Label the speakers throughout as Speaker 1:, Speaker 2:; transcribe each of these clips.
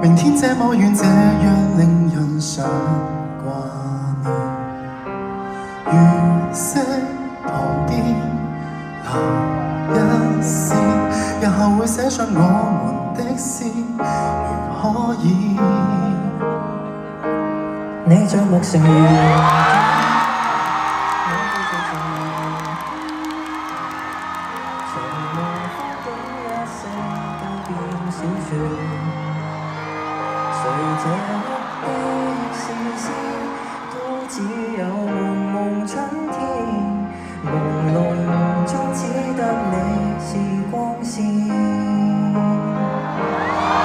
Speaker 1: 明天這麼遠，這樣令人常掛念。月色旁邊留一線，日後會寫上我們的詩，如可以。
Speaker 2: 你像陌生人，從無風景一些都變小說。誰這刻的視線都只有朦朧春天，朦朧中只得你是光線。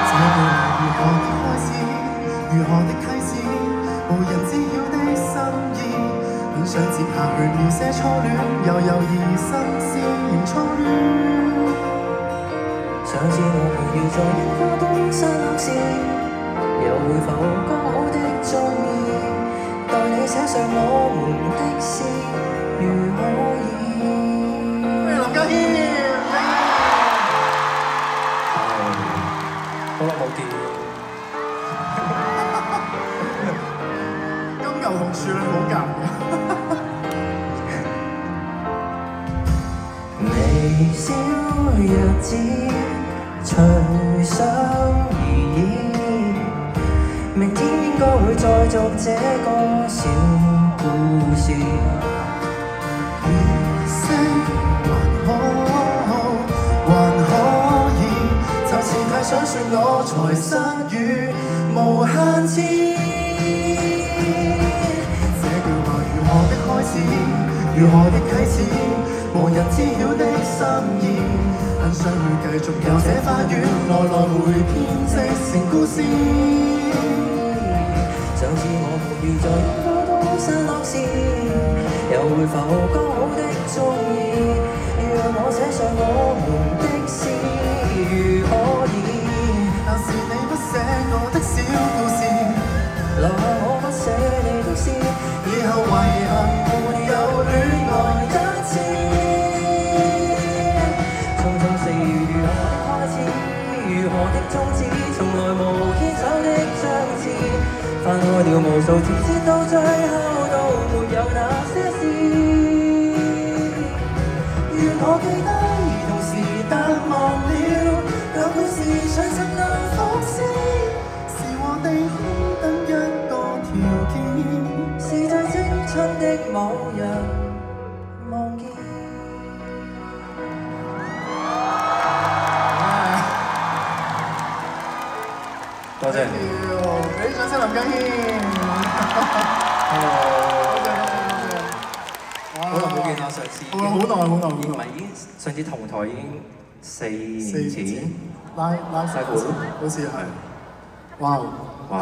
Speaker 1: 這句話如何的開始，如何的啟齒，無人知曉的心意，很想接下去描寫初戀，又猶豫新鮮仍初戀。
Speaker 2: 上次我們要在櫻花東山落時，又會否剛好的中意，待你寫上我們的詩，如可以。
Speaker 1: 林家謙，
Speaker 2: 好耐冇見。
Speaker 1: 金牛同處女好夾嘅。
Speaker 2: 微笑日子隨想而已，明天應該會再續這個小故事。
Speaker 1: 月色還可以，就是太想說我才失語無限次。這句話如何的開始，如何的啟齒，無人知曉的心意，很想去繼續遊這花園，來回編織成故事。
Speaker 2: 上次我們要在櫻花東山落時，又會否剛好的中意，讓我寫上我們的詩，如可以。
Speaker 1: 但是你不寫我的小故事，
Speaker 2: 留下我不寫你的詩，
Speaker 1: 以後遺憾沒有戀愛一次。
Speaker 2: 匆匆4月如何的開始，如何的終止，從來無牽手的章節，翻開了無數次，直到最後都沒有那些事。願我記得，而同時淡忘了，
Speaker 1: 讓故事隨塵能復思，是和你空等一個條件，
Speaker 2: 是最青春的某日望見。多謝。
Speaker 1: 俾啲掌聲林家謙。
Speaker 2: 好耐冇見啦，上次。
Speaker 1: 好耐。
Speaker 2: 唔係已經上次同台已經4年前。
Speaker 1: 拉
Speaker 2: 西湖
Speaker 1: 好似係。哇！
Speaker 2: 哇！